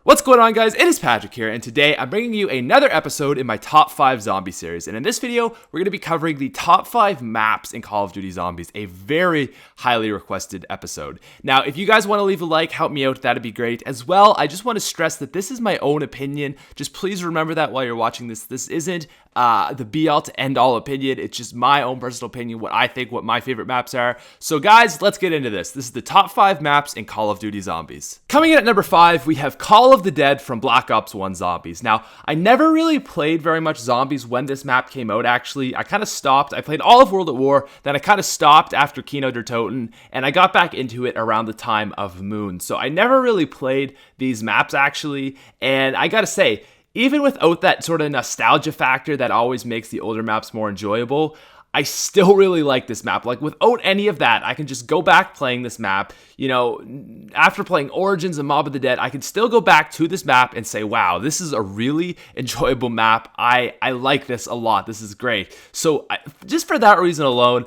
What's going on, guys? It is Patrick here, and today I'm bringing you another episode in my top 5 zombie series. And in this video, we're going to be covering the top 5 maps in Call of Duty Zombies, a very highly requested episode. Now, if you guys want to leave a like, help me out, that'd be great. As well, I just want to stress that this is my own opinion. Just please remember that while you're watching this. This isn't the be-all to end-all opinion. It's just my own personal opinion, what I think, what my favorite maps are. So guys, let's get into this. This is the top 5 maps in Call of Duty Zombies. Coming in at number 5, we have Call of the Dead from Black Ops 1 Zombies. Now, I never really played very much Zombies when this map came out, actually. I kind of stopped. I played all of World at War, then I kind of stopped after Nocturne Toten, and I got back into it around the time of Moon. So I never really played these maps, actually, and I gotta say, even without that sort of nostalgia factor that always makes the older maps more enjoyable, I still really like this map. Like, without any of that, I can just go back playing this map. You know, after playing Origins and Mob of the Dead, I can still go back to this map and say, wow, this is a really enjoyable map. I like this a lot. This is great. So just for that reason alone,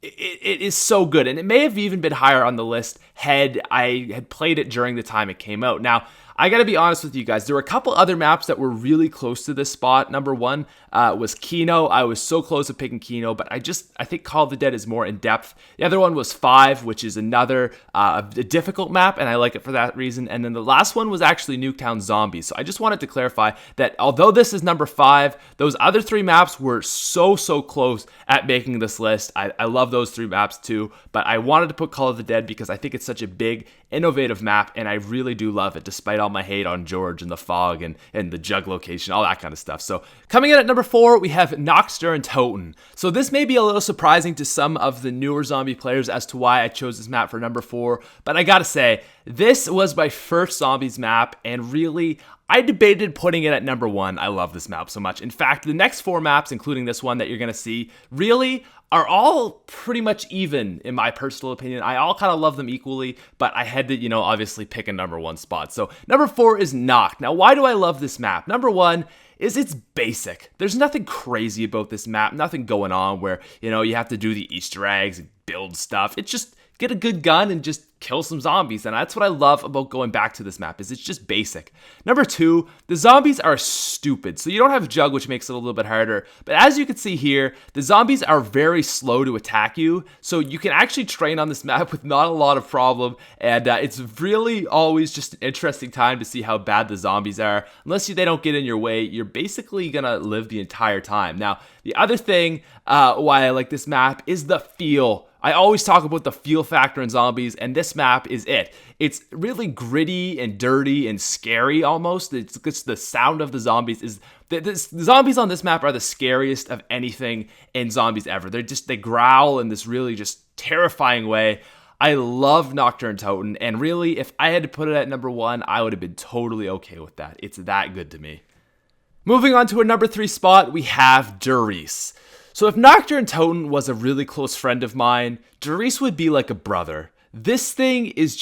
it is so good. And it may have even been higher on the list had I had played it during the time it came out. Now, I gotta be honest with you guys, there were a couple other maps that were really close to this spot. Number one was Kino. I was so close to picking Kino, but I think Call of the Dead is more in depth. The other one was 5, which is another a difficult map, and I like it for that reason. And then the last one was actually Nuketown Zombies. So I just wanted to clarify that although this is number 5, those other 3 maps were so close at making this list. I love those 3 maps too, but I wanted to put Call of the Dead because I think it's such a big, innovative map, and I really do love it, despite all my hate on George and the fog and the jug location, all that kind of stuff. So coming in at number 4, we have Nocturne Toten. So this may be a little surprising to some of the newer zombie players as to why I chose this map for number 4, but I gotta say, this was my first Zombies map, and really, I debated putting it at number 1. I love this map so much. In fact, the next 4 maps, including this one that you're gonna see, really are all pretty much even, in my personal opinion. I all kind of love them equally, but I had to, obviously pick a number 1 spot. So number 4 is Noct. Now, why do I love this map? Number 1 is it's basic. There's nothing crazy about this map, nothing going on where, you have to do the Easter eggs and build stuff. It's just get a good gun and just kill some zombies, and that's what I love about going back to this map, is it's just basic. Number 2, the zombies are stupid, so you don't have Jug, which makes it a little bit harder, but as you can see here, the zombies are very slow to attack you, so you can actually train on this map with not a lot of problem, and it's really always just an interesting time to see how bad the zombies are. Unless they don't get in your way, you're basically gonna live the entire time. Now, the other thing why I like this map is the feel. I always talk about the feel factor in Zombies, and this map is it. It's really gritty and dirty and scary almost. It's just the sound of the zombies is... The zombies on this map are the scariest of anything in Zombies ever. They growl in this really just terrifying way. I love Nocturne Toten, and really, if I had to put it at number 1, I would have been totally okay with that. It's that good to me. Moving on to a number 3 spot, we have Derice. So if Nocturne Toten was a really close friend of mine, Derice would be like a brother. This thing is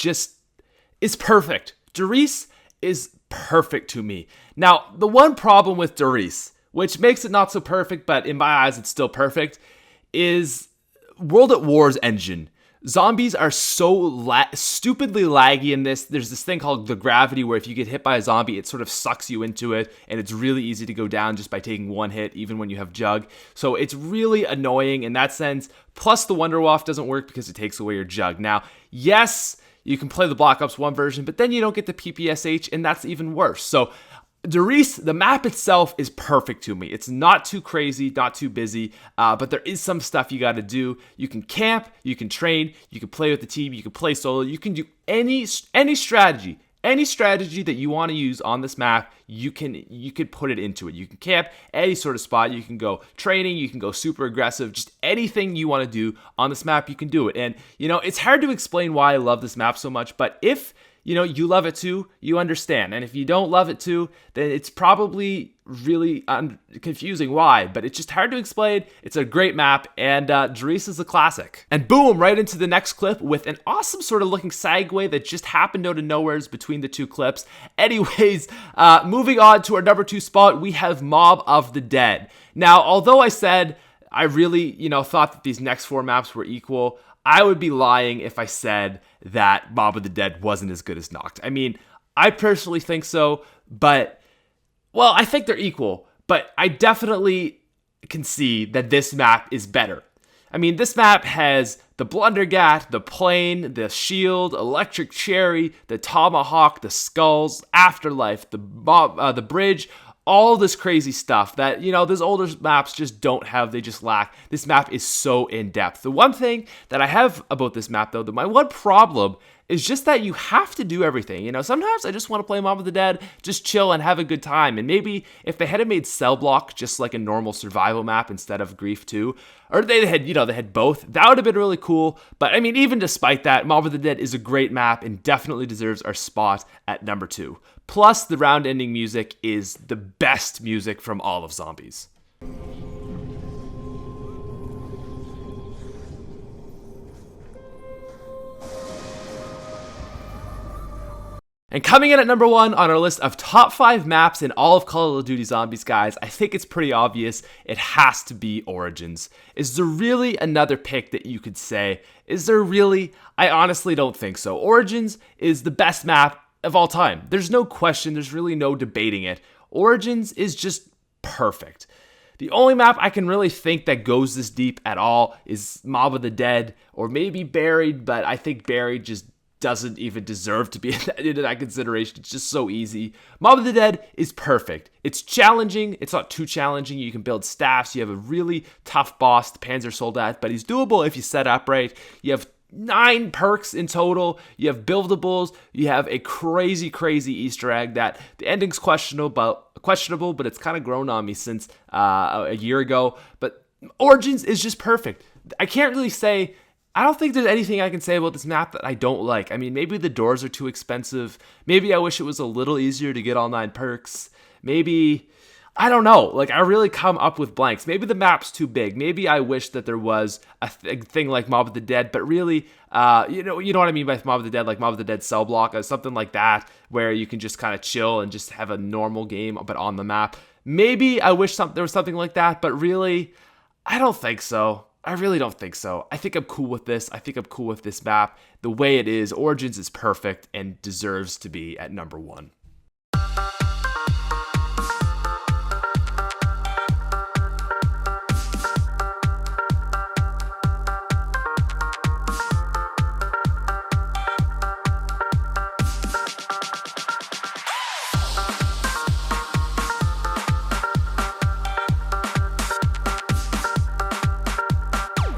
perfect. Derice is perfect to me. Now, the one problem with Derice, which makes it not so perfect, but in my eyes it's still perfect, is World at War's engine. Zombies are so stupidly laggy in this. There's this thing called the gravity where if you get hit by a zombie, it sort of sucks you into it, and it's really easy to go down just by taking 1 hit, even when you have Jug. So it's really annoying in that sense. Plus, the Wonder Waft doesn't work because it takes away your Jug. Now, yes, you can play the Black Ops 1 version, but then you don't get the PPSH, and that's even worse. So Derice, the map itself is perfect to me. It's not too crazy, not too busy, but there is some stuff you got to do. You can camp, you can train, you can play with the team, you can play solo, you can do any strategy. Any strategy that you want to use on this map, you can put it into it. You can camp any sort of spot. You can go training. You can go super aggressive. Just anything you want to do on this map, you can do it. And, it's hard to explain why I love this map so much, but if you love it too, you understand. And if you don't love it too, then it's probably really confusing why, but it's just hard to explain. It's a great map, and Derice is a classic. And boom, right into the next clip with an awesome sort of looking segue that just happened out of nowhere between the 2 clips. Anyways, moving on to our number 2 spot, we have Mob of the Dead. Now, although I said I really, thought that these next 4 maps were equal, I would be lying if I said that Mob of the Dead wasn't as good as Noct. I mean, I personally think so, but, well, I think they're equal, but I definitely can see that this map is better. I mean, this map has the Blundergat, the Plane, the Shield, Electric Cherry, the Tomahawk, the Skulls, Afterlife, the Bridge, all this crazy stuff that, those older maps just don't have, they just lack. This map is so in-depth. The one thing that I have about this map, though, my one problem is just that you have to do everything. Sometimes I just want to play Mob of the Dead, just chill and have a good time. And maybe if they had made Cell Block just like a normal survival map instead of Grief 2, or they had both, that would have been really cool. But I mean, even despite that, Mob of the Dead is a great map and definitely deserves our spot at number 2. Plus, the round ending music is the best music from all of Zombies. And coming in at number 1 on our list of top 5 maps in all of Call of Duty Zombies, guys, I think it's pretty obvious. It has to be Origins. Is there really another pick that you could say? Is there really? I honestly don't think so. Origins is the best map of all time. There's no question. There's really no debating it. Origins is just perfect. The only map I can really think that goes this deep at all is Mob of the Dead, or maybe Buried, but I think Buried just doesn't even deserve to be into that consideration. It's just so easy. Mob of the Dead is perfect. It's challenging. It's not too challenging. You can build staffs. You have a really tough boss, the Panzer Soldat, but he's doable if you set up right. You have 9 perks in total. You have buildables. You have a crazy, crazy Easter egg that the ending's questionable, but it's kind of grown on me since a year ago. But Origins is just perfect. I can't really say. I don't think there's anything I can say about this map that I don't like. I mean, maybe the doors are too expensive. Maybe I wish it was a little easier to get all 9 perks. Maybe, I don't know. Like, I really come up with blanks. Maybe the map's too big. Maybe I wish that there was a thing like Mob of the Dead, but really, you know what I mean by Mob of the Dead, like Mob of the Dead Cell Block, or something like that, where you can just kind of chill and just have a normal game, but on the map. Maybe I wish there was something like that, but really, I don't think so. I really don't think so. I think I'm cool with this. I think I'm cool with this map. The way it is, Origins is perfect and deserves to be at number 1.